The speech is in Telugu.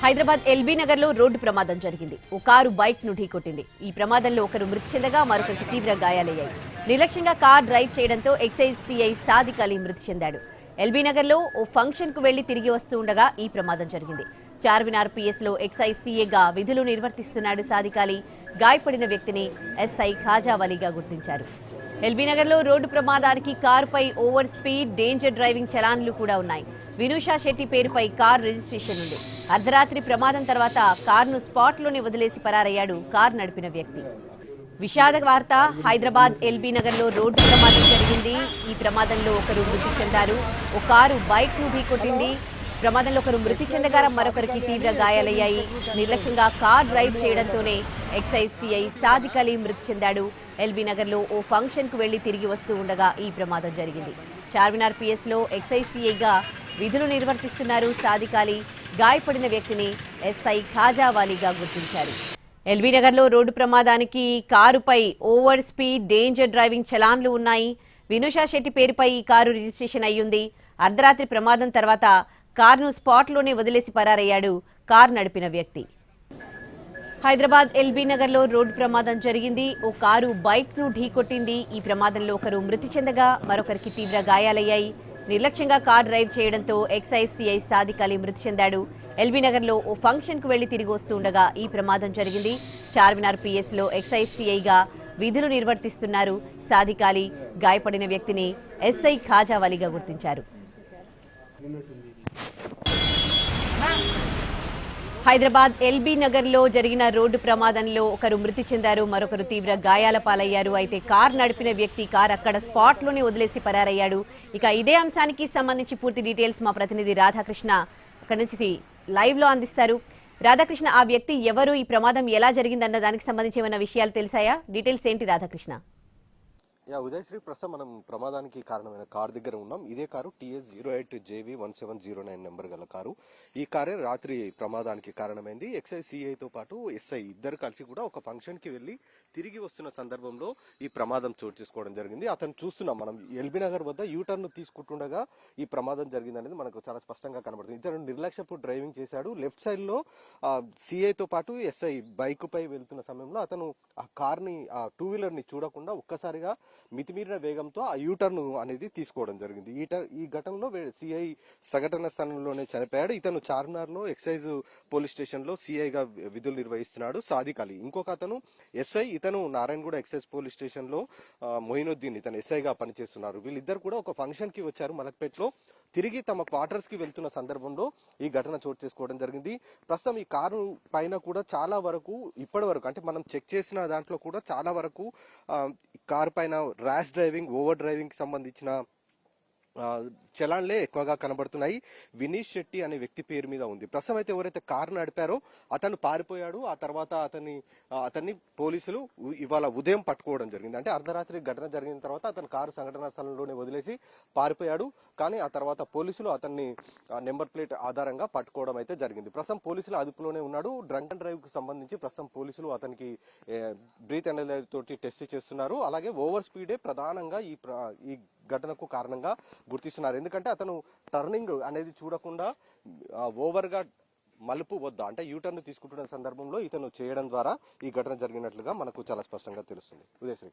హైదరాబాద్ ఎల్బీ నగర్ లో రోడ్డు ప్రమాదం జరిగింది. ఓ కారు బైక్ ను ఢీకొట్టింది. ఈ ప్రమాదంలో ఒకరు మృతి చెందగా మరొకరికి తీవ్ర గాయాలయ్యాయి. నిర్లక్ష్యంగా కార్ డ్రైవ్ చేయడంతో ఎక్సైజ్ సిఐ సాదిక్ అలీ మృతి చెందాడు. ఎల్బీ నగర్ లో ఓ ఫంక్షన్ కు వెళ్లి తిరిగి వస్తూ ఉండగా ఈ ప్రమాదం జరిగింది. చార్మినార్ పిఎస్ లో ఎక్సైజ్ సిఐగా విధులు నిర్వర్తిస్తున్నాడు సాదిక్ అలీ. గాయపడిన వ్యక్తిని ఎస్ఐ ఖాజా వలీగా గుర్తించారు. ఎల్బీ నగర్ లో రోడ్డు ప్రమాదానికి కారుపై ఓవర్ స్పీడ్, డేంజర్ డ్రైవింగ్ చలాన్లు కూడా ఉన్నాయి. వినూషా శెట్టి పేరుపై కార్ రిజిస్ట్రేషన్ ఉంది. అర్ధరాత్రి ప్రమాదం తర్వాత కారును స్పాట్లోనే వదిలేసి పరారయ్యాడు కారు నడిపిన వ్యక్తి. విషాద వార్త, హైదరాబాద్ ఎల్బీ నగర్ లో రోడ్డు ప్రమాదం జరిగింది. ఈ ప్రమాదంలో ఒకరు మృతి చెందారు. ఓ కారు బైక్ ను ఢీకొట్టింది. ప్రమాదంలో ఒకరు మృతి చెందగా మరొకరికి తీవ్ర గాయాలయ్యాయి. నిర్లక్ష్యంగా కార్ డ్రైవ్ చేయడంతోనే ఎక్సైజ్ సిఐ సాదిక్ అలీ మృతి చెందాడు. ఎల్బీ నగర్ లో ఓ ఫంక్షన్ కు వెళ్లి తిరిగి వస్తూ ఉండగా ఈ ప్రమాదం జరిగింది. చార్మినార్ పిఎస్ లో ఎక్సైజ్ సిఐగా విధులు నిర్వర్తిస్తున్నారు సాదిక్ అలీ. గాయపడిన వ్యక్తిని ఎస్ఐ ఖాజా వాలీగా గుర్తించారు. ఎల్బీ నగర్ లో రోడ్డు ప్రమాదానికి కారుపై ఓవర్ స్పీడ్, డేంజర్ డ్రైవింగ్ చలాన్లు ఉన్నాయి. వినూషా శెట్టి పేరుపై ఈ కారు రిజిస్ట్రేషన్ అయ్యింది. అర్ధరాత్రి ప్రమాదం తర్వాత కారును స్పాట్లోనే వదిలేసి పరారయ్యాడు కారు నడిపిన వ్యక్తి. హైదరాబాద్ ఎల్బీ నగర్ లో రోడ్డు ప్రమాదం జరిగింది. ఓ కారు బైక్ ను ఢీకొట్టింది. ఈ ప్రమాదంలో ఒకరు మృతి చెందగా మరొకరికి తీవ్ర గాయాలయ్యాయి. నిర్లక్ష్యంగా కార్ డ్రైవ్ చేయడంతో ఎక్సైజ్ సిఐ సాదిక్ అలీ మృతి చెందాడు. ఎల్బీ నగర్ లో ఓ ఫంక్షన్ కు వెళ్లి తిరిగి వస్తూ ఉండగా ఈ ప్రమాదం జరిగింది. చార్మినార్ పిఎస్ లో ఎక్సైజ్ సిఐగా విధులు నిర్వర్తిస్తున్నారు సాదిక్ అలీ. గాయపడిన వ్యక్తిని ఎస్ఐ ఖాజా వలీగా గుర్తించారు. హైదరాబాద్ ఎల్బీ నగర్ లో జరిగిన రోడ్డు ప్రమాదంలో ఒకరు మృతి చెందారు, మరొకరు తీవ్ర గాయాల పాలయ్యారు. అయితే కార్ నడిపిన వ్యక్తి కార్ అక్కడ స్పాట్ లోనే వదిలేసి పరారయ్యాడు. ఇక ఇదే అంశానికి సంబంధించి పూర్తి డీటెయిల్స్ మా ప్రతినిధి రాధాకృష్ణ అక్కడి నుంచి లైవ్ లో అందిస్తారు. రాధాకృష్ణ, ఆ వ్యక్తి ఎవరు, ఈ ప్రమాదం ఎలా జరిగిందన్న దానికి సంబంధించి ఏమైనా విషయాలు తెలిసాయా? డీటెయిల్స్ ఏంటి రాధాకృష్ణ? ఉదయశ్రీ, ప్రస్తుతం మనం ప్రమాదానికి కారణమైన కారు దగ్గర ఉన్నాం. ఇదే కారు TS 08JV1709 నెంబర్ గల కారు. ఈ కారే రాత్రి ప్రమాదానికి కారణమైంది. ఎక్సైజ్ సిఐతో పాటు ఎస్ఐ ఇద్దరు కలిసి కూడా ఒక ఫంక్షన్ కి వెళ్లి తిరిగి వస్తున్న సందర్భంలో ఈ ప్రమాదం చోటు చేసుకోవడం జరిగింది. అతను చూస్తున్నాం మనం ఎల్బీ నగర్ వద్ద యూటర్న్ తీసుకుంటుండగా ఈ ప్రమాదం జరిగింది అనేది మనకు చాలా స్పష్టంగా కనబడుతుంది. ఇతను నిర్లక్ష్యపు డ్రైవింగ్ చేశాడు. లెఫ్ట్ సైడ్ లో సిఐతో పాటు ఎస్ఐ బైక్ పై వెళ్తున్న సమయంలో అతను ఆ కార్ ని, ఆ టూ వీలర్ ని చూడకుండా ఒక్కసారిగా మితిమీరిన వేగంతో ఆ యూటర్న్ అనేది తీసుకోవడం జరిగింది. ఈ ఘటనలో సిఐ సంఘటన స్థలంలోనే చనిపోయాడు. ఇతను చార్మినార్ లో ఎక్సైజ్ పోలీస్ స్టేషన్ లో సిఐగా విధులు నిర్వహిస్తున్నాడు సాదిక్ అలీ. ఇంకొక అతను ఎస్ఐ, ఇతను నారాయణగూడ ఎక్సైజ్ పోలీస్ స్టేషన్ లో మొయినుద్దీన్, ఇతను ఎస్ఐగా పనిచేస్తున్నారు. వీళ్ళిద్దరు కూడా ఒక ఫంక్షన్ కి వచ్చారు మలక్పేటలో. తిరిగి తమ క్వార్టర్స్ కి వెళ్తున్న సందర్భంలో ఈ ఘటన చోటు చేసుకోవడం జరిగింది. ప్రస్తుతం ఈ కారు పైన కూడా చాలా వరకు ఇప్పటి వరకు అంటే మనం చెక్ చేసిన దాంట్లో కూడా చాలా వరకు కారు పైన ర్యాష్ డ్రైవింగ్, ఓవర్ డ్రైవింగ్ కి సంబంధించిన చలాన్లే ఎక్కువగా కనబడుతున్నాయి. వినీష్ శెట్టి అనే వ్యక్తి పేరు మీద ఉంది. ప్రస్తుతం అయితే ఎవరైతే కారు నడిపారో అతను పారిపోయాడు. ఆ తర్వాత అతన్ని పోలీసులు ఇవాళ ఉదయం పట్టుకోవడం జరిగింది. అంటే అర్ధరాత్రి ఘటన జరిగిన తర్వాత అతను కారు సంఘటనా స్థలంలోనే వదిలేసి పారిపోయాడు. కానీ ఆ తర్వాత పోలీసులు అతన్ని నెంబర్ ప్లేట్ ఆధారంగా పట్టుకోవడం అయితే జరిగింది. ప్రస్తుతం పోలీసులు అదుపులోనే ఉన్నాడు. డ్రంక్ అండ్ డ్రైవ్ కు సంబంధించి ప్రస్తుతం పోలీసులు అతనికి బ్రీత్ అనలైజర్ తోటి టెస్ట్ చేస్తున్నారు. అలాగే ఓవర్ స్పీడే ప్రధానంగా ఈ ఘటనకు కారణంగా గుర్తిస్తున్నారు. ఎందుకంటే అతను టర్నింగ్ అనేది చూడకుండా ఓవర్ గా మలుపు వద్ద అంటే యూటర్న్ తీసుకుంటున్న సందర్భంలో ఇతను చేయడం ద్వారా ఈ ఘటన జరిగినట్లుగా మనకు చాలా స్పష్టంగా తెలుస్తుంది. ఉదయశ్రీ.